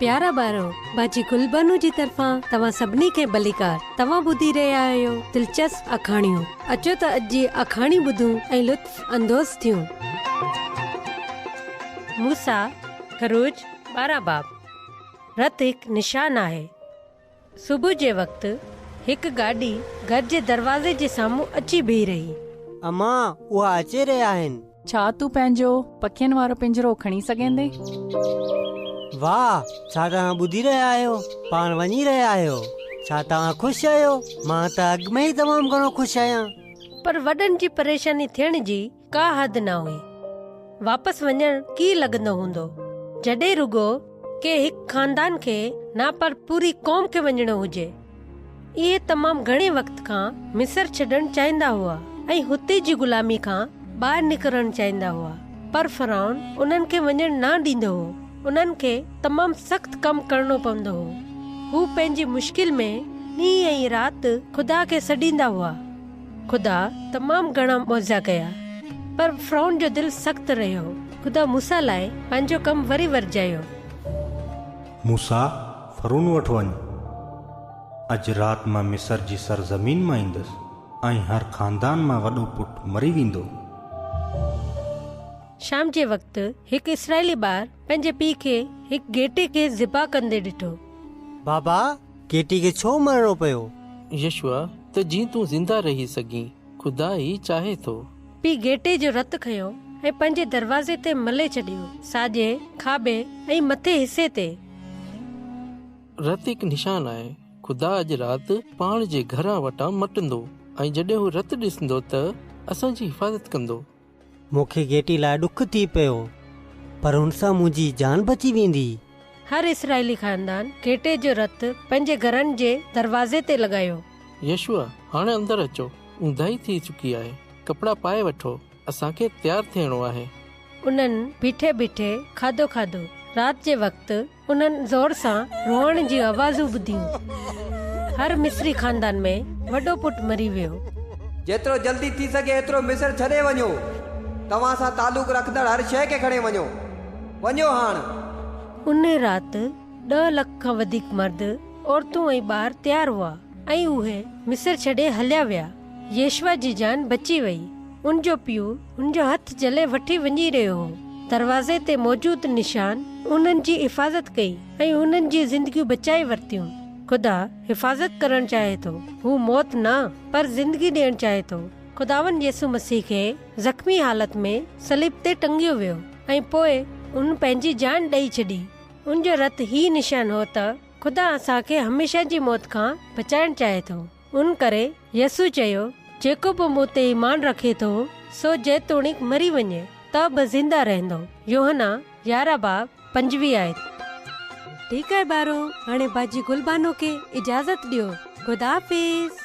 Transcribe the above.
प्यारा ॿारो, बाजी गुलबानू जी तरफ़ां तव्हां सभिनी खे भलीकार। तव्हां ॿुधी रहिया आहियो दिलचस्प अखाणियूं। अचो त अॼु जी अखाणी ॿुधूं ऐं लुत्फ़ अंदोज़ थियूं। मूसा खरूज 12 बाब। रत हिकु निशान आहे। सुबुह जे वक़्तु हिकु गाॾी घर जे दरवाज़े जे साम्हूं अची बीह रही। अम्मा, उहा अची रहिया आहिनि। छा तूं पंहिंजो पखियुनि वारो पिंजरो खणी सघंदे? वाह, छा तव्हां ॿुधी रहिया आहियो? पाण वञी रहिया आहियो? छा तव्हां ख़ुशि आहियो? मां त अॻु में ई तमामु घणो ख़ुशि आहियां। पर वॾनि जी परेशानी थियण जी का हद न हुई। वापसि वञण की लॻंदो हूंदो जॾहिं रुगो के हिकु खानदान खे न पर पूरी क़ौम खे वञणो हुजे। इहे तमामु घणे वक़्त खां मिस्र छॾणु चाहींदा हुआ ऐं हुते जी ग़ुलामी खां ॿाहिरि निकिरणु चाहींदा हुआ, पर फ़िरौन उन्हनि खे वञणु न ॾींदो हो। उन्हनि खे तमामु सख़्तु कमु करणो पवंदो हो। हू पंहिंजी मुश्किल में ॾींहुं ऐं राति ख़ुदा खे सॾींदा हुआ। ख़ुदा तमामु घणा मौज़ा कया, पर फ़िरौन जो दिलि सख़्तु रहियो। ख़ुदा मूसा लाइ पंहिंजो कमु वरी वरजायो। मूसा, फ़िरौन वटि वञ। अॼु राति मां मिस्र जी सरज़मीन मां ईंदुसि ऐं हर ख़ानदान मां वॾो पुटु मरी वेंदो। शाम जे वक़्तु हिकु इसराइली ॿार पंहिंजे पीउ खे हिकु गेटे खे ज़िबा कंदे ॾिठो। बाबा, गेटी खे छो मरणो पियो? यशुआ, त जीअं तूं ज़िंदा रही सघीं, ख़ुदा ई चाहे थो। पीउ गेटे जो रतु खयो ऐं पंहिंजे दरवाज़े ते मले छॾियो, साॼे, खाॿे ऐं मथे हिसे ते। रतु हिकु निशान आहे। ख़ुदा अॼु राति पाण जे घरां वटां मटंदो ऐं जॾहिं हू रतु ॾिसंदो त असांजी हिफ़ाज़त कंदो। मूंखे गेटी लाइ ॾुख थी पियो, पर हुन सां मुंहिंजी जान बची वेंदी। हर इसराइली खानदान गेटे जो रतु पंहिंजे घरनि जे दरवाज़े ते लॻायो। यशुआ, हाणे अंदरि अचो। ऊंदाही थी चुकी आहे। कपिड़ा पाए वठो, असांखे तयारु थियणो आहे। उन्हनि बीठे बीठे खाधो खाधो। राति जे वक़्तु उन्हनि ज़ोर सां रोअण जी आवाज़ूं ॿुधियूं। हर मिस्री खानदान में वॾो पुटु मरी वियो। जेतिरो जल्दी थी सघे एतिरो मिस्र छॾे वञो। तव्हां सां तालुक रखंदड़ हर शइ खे खणे वञो। वञो हाणे। उन राति 10 लख खां वधीक मर्द, औरतूं ऐं ॿार तयारु हुआ ऐं उहे मिस्र छॾे हलिया विया। यशुआ जी जान बची वई। उनजो पीउ उनजो हथ जले वठी वञी रहियो हो। दरवाज़े ते मौजूद निशान उन्हनि जी हिफ़ाज़त कई ऐं उन्हनि जी ज़िंदगियूं बचाए वरितियूं। ख़ुदा हिफ़ाज़त करणु चाहे थो। हू मौत न पर ज़िंदगी ॾियणु चाहे थो। खुदावन यसु मसीह खे ज़ख्मी हालत में सलीब ते टंगियो वियो ऐं पोइ उन पंहिंजी जान ॾेई छॾी। उनजो रत ही निशान हो त ख़ुदा असांखे हमेशा जी मौत खां बचाइणु चाहे थो। उन करे यसु चयो, जेको बि मूं ते ईमान रखे थो सो जेतोणीक मरी वञे त बि ज़िंदा रहंदो। यूहन्ना 11 बाब 25 आयत। ठीकु आहे ॿारो, हाणे बाजी गुलबानो खे इजाज़त ॾियो। ख़ुदा हाफ़िज़।